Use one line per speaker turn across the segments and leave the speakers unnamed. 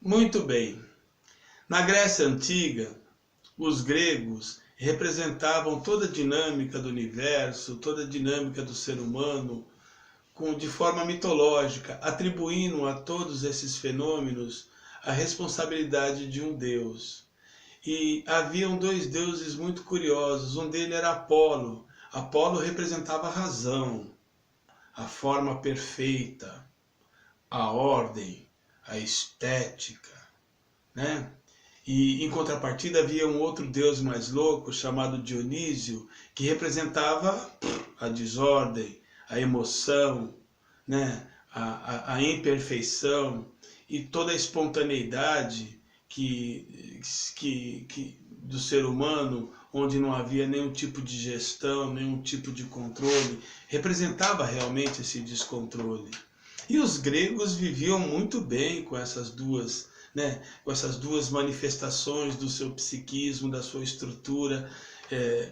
Muito bem. Na Grécia Antiga, os gregos representavam toda a dinâmica do universo, toda a dinâmica do ser humano, de forma mitológica, atribuindo a todos esses fenômenos a responsabilidade de um deus. E haviam dois deuses muito curiosos. Um deles era Apolo. Apolo representava a razão, a forma perfeita, a ordem, a estética, né? E em contrapartida havia um outro deus mais louco chamado Dionísio, que representava a desordem, a emoção, né? a imperfeição e toda a espontaneidade do ser humano, onde não havia nenhum tipo de gestão, nenhum tipo de controle, representava realmente esse descontrole. E os gregos viviam muito bem com essas duas, né, com essas duas manifestações do seu psiquismo, da sua estrutura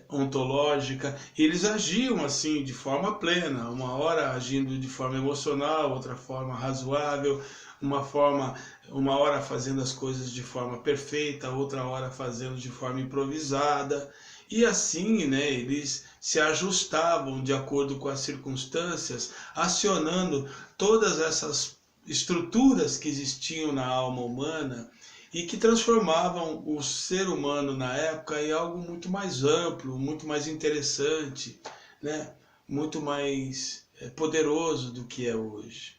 ontológica. Eles agiam assim de forma plena, uma hora agindo de forma emocional, outra forma razoável, uma hora fazendo as coisas de forma perfeita, outra hora fazendo de forma improvisada. E assim, né, eles se ajustavam de acordo com as circunstâncias, acionando todas essas estruturas que existiam na alma humana e que transformavam o ser humano na época em algo muito mais amplo, muito mais interessante, né, muito mais poderoso do que é hoje.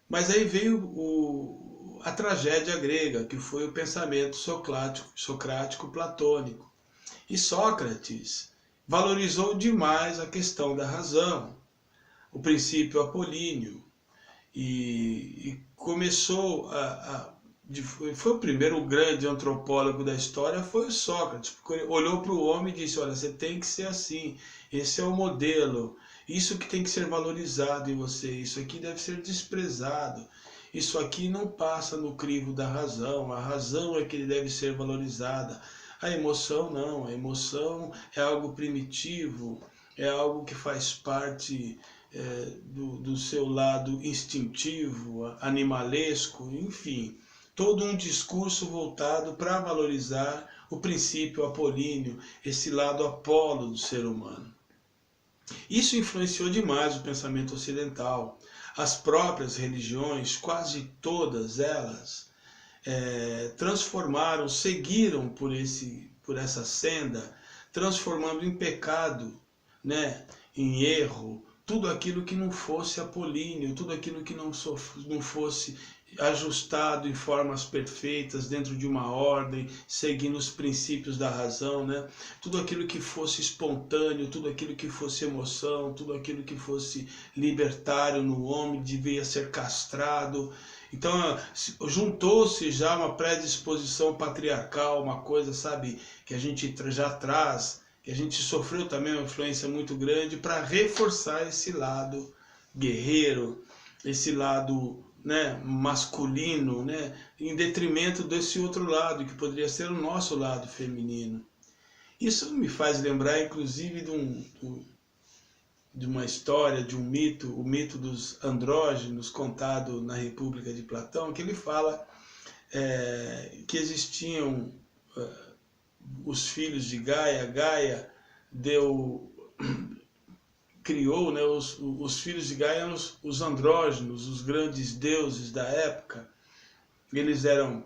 Mas aí veio a tragédia grega, que foi o pensamento socrático-platônico. E Sócrates valorizou demais a questão da razão, o princípio apolíneo, e começou foi o primeiro grande antropólogo da história, foi o Sócrates, porque ele olhou para o homem e disse: olha, você tem que ser assim, esse é o modelo, isso que tem que ser valorizado em você, isso aqui deve ser desprezado, isso aqui não passa no crivo da razão, a razão é que deve ser valorizada, a emoção não, a emoção é algo primitivo, é algo que faz parte do seu lado instintivo, animalesco, enfim, todo um discurso voltado para valorizar o princípio apolíneo, esse lado Apolo do ser humano. Isso influenciou demais o pensamento ocidental. As próprias religiões, quase todas elas, transformaram, seguiram por essa senda, transformando em pecado, né, em erro, tudo aquilo que não fosse apolíneo, tudo aquilo que não fosse ajustado em formas perfeitas, dentro de uma ordem, seguindo os princípios da razão, né? Tudo aquilo que fosse espontâneo, tudo aquilo que fosse emoção, tudo aquilo que fosse libertário no homem devia ser castrado. Então juntou-se já uma predisposição patriarcal, uma coisa, sabe, que a gente já traz, que a gente sofreu também uma influência muito grande para reforçar esse lado guerreiro, esse lado, né, masculino, né, em detrimento desse outro lado, que poderia ser o nosso lado feminino. Isso me faz lembrar, inclusive, de uma história, de um mito, o mito dos andrógenos, contado na República de Platão, que ele fala que existiam os filhos de Gaia. Gaia criou, né, os filhos de Gaia, os andrógenos, os grandes deuses da época. Eles eram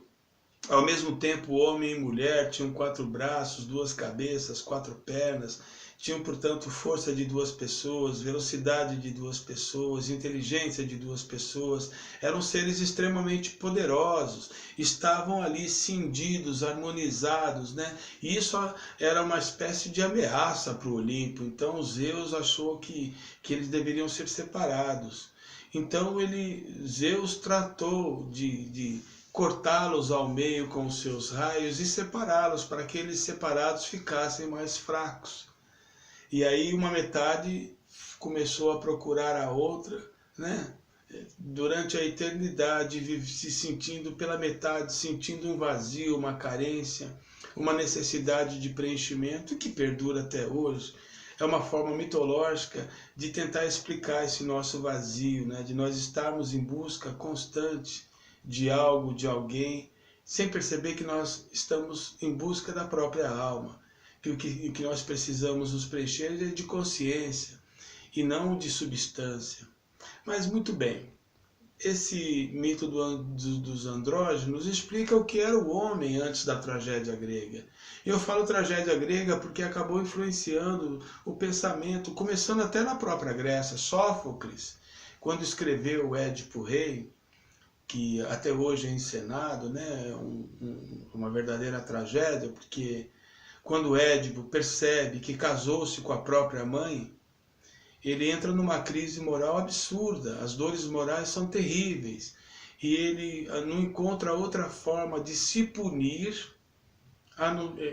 ao mesmo tempo homem e mulher, tinham 4 braços, 2 cabeças, 4 pernas, tinham, portanto, força de 2 pessoas, velocidade de 2 pessoas, inteligência de 2 pessoas, eram seres extremamente poderosos, estavam ali cindidos, harmonizados, né? E isso era uma espécie de ameaça para o Olimpo, então Zeus achou que eles deveriam ser separados. Então Zeus tratou de cortá-los ao meio com os seus raios e separá-los, para que eles separados ficassem mais fracos. E aí uma metade começou a procurar a outra, né? Durante a eternidade, se sentindo pela metade, sentindo um vazio, uma carência, uma necessidade de preenchimento que perdura até hoje. É uma forma mitológica de tentar explicar esse nosso vazio, né? De nós estarmos em busca constante de algo, de alguém, sem perceber que nós estamos em busca da própria alma, que o que nós precisamos nos preencher é de consciência e não de substância. Mas muito bem, esse mito dos andrógenos explica o que era o homem antes da tragédia grega. Eu falo tragédia grega porque acabou influenciando o pensamento, começando até na própria Grécia. Sófocles, quando escreveu o Édipo Rei, que até hoje é encenado, né, uma verdadeira tragédia, porque quando Édipo percebe que casou-se com a própria mãe, ele entra numa crise moral absurda, as dores morais são terríveis, e ele não encontra outra forma de se punir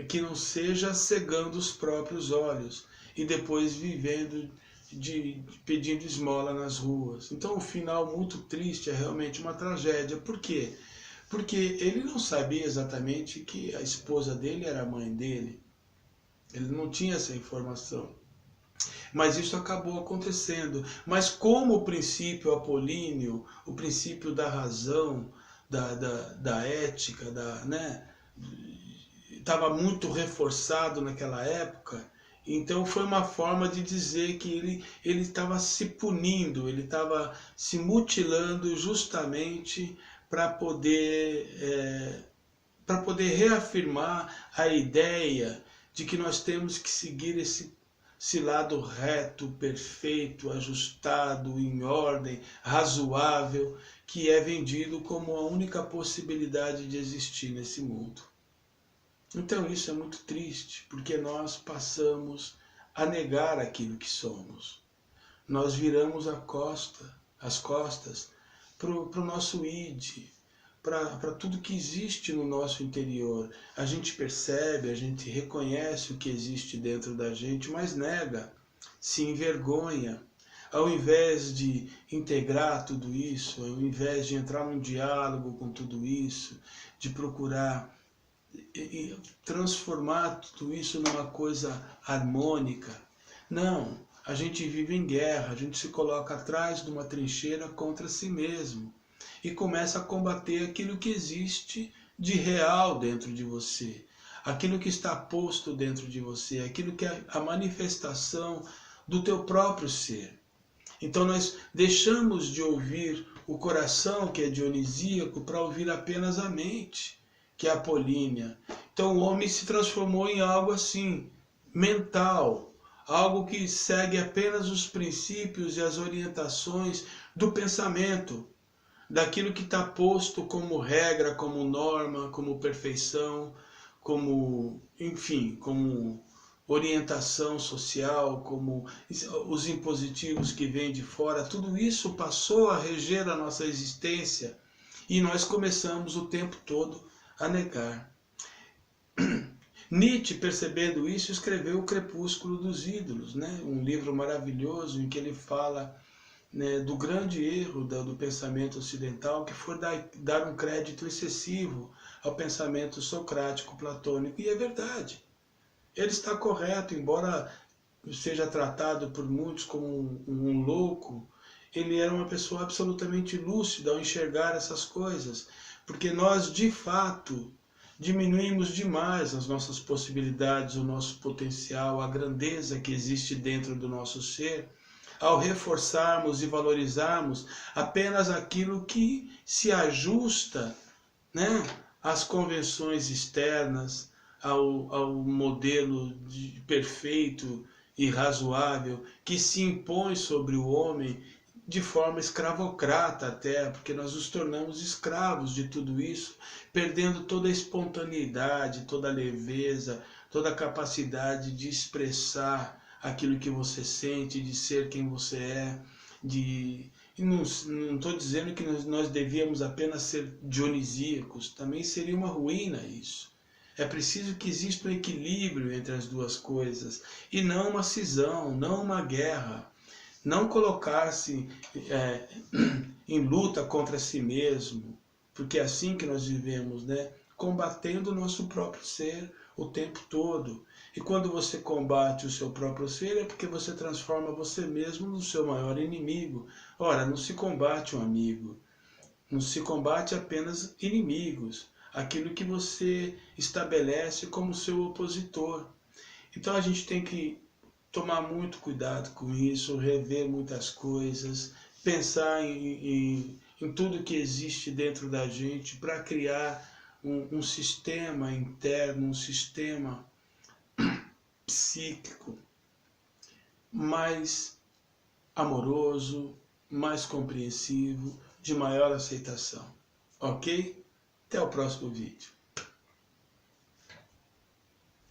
que não seja cegando os próprios olhos e depois vivendo pedindo esmola nas ruas. Então o final muito triste, é realmente uma tragédia. Por quê? Porque ele não sabia exatamente que a esposa dele era a mãe dele. Ele não tinha essa informação. Mas isso acabou acontecendo. Mas como o princípio apolíneo, o princípio da razão, da ética, né, estava muito reforçado naquela época, então foi uma forma de dizer que ele estava se punindo, ele estava se mutilando justamente para poder reafirmar a ideia de que nós temos que seguir esse lado reto, perfeito, ajustado, em ordem, razoável, que é vendido como a única possibilidade de existir nesse mundo. Então isso é muito triste, porque nós passamos a negar aquilo que somos. Nós viramos as costas para o nosso id, para tudo que existe no nosso interior. A gente percebe, a gente reconhece o que existe dentro da gente, mas nega, se envergonha. Ao invés de integrar tudo isso, ao invés de entrar num diálogo com tudo isso, de procurar transformar tudo isso numa coisa harmônica. Não, a gente vive em guerra, a gente se coloca atrás de uma trincheira contra si mesmo e começa a combater aquilo que existe de real dentro de você, aquilo que está posto dentro de você, aquilo que é a manifestação do teu próprio ser. Então nós deixamos de ouvir o coração, que é dionisíaco, para ouvir apenas a mente, que é apolínea. Então o homem se transformou em algo assim, mental, algo que segue apenas os princípios e as orientações do pensamento, daquilo que está posto como regra, como norma, como perfeição, como, enfim, como orientação social, como os impositivos que vêm de fora. Tudo isso passou a reger a nossa existência e nós começamos o tempo todo a negar. Nietzsche, percebendo isso, escreveu O Crepúsculo dos Ídolos, né? Um livro maravilhoso em que ele fala, né, do grande erro do pensamento ocidental, que foi dar um crédito excessivo ao pensamento socrático, platônico. E é verdade. Ele está correto, embora seja tratado por muitos como um louco, ele era uma pessoa absolutamente lúcida ao enxergar essas coisas. Porque nós, de fato, diminuímos demais as nossas possibilidades, o nosso potencial, a grandeza que existe dentro do nosso ser, ao reforçarmos e valorizarmos apenas aquilo que se ajusta, né, às convenções externas, ao modelo perfeito e razoável que se impõe sobre o homem de forma escravocrata até, porque nós nos tornamos escravos de tudo isso, perdendo toda a espontaneidade, toda a leveza, toda a capacidade de expressar aquilo que você sente, de ser quem você é, E não estou dizendo que nós devíamos apenas ser dionisíacos, também seria uma ruína isso. É preciso que exista um equilíbrio entre as duas coisas, e não uma cisão, não uma guerra. Não colocar-se em luta contra si mesmo, porque é assim que nós vivemos, né? Combatendo o nosso próprio ser o tempo todo. E quando você combate o seu próprio ser, é porque você transforma você mesmo no seu maior inimigo. Ora, não se combate um amigo, Não se combate apenas inimigos, aquilo que você estabelece como seu opositor. Então a gente tem que tomar muito cuidado com isso, rever muitas coisas, pensar em tudo que existe dentro da gente para criar um sistema interno, um sistema psíquico mais amoroso, mais compreensivo, de maior aceitação. Ok? Até o próximo vídeo.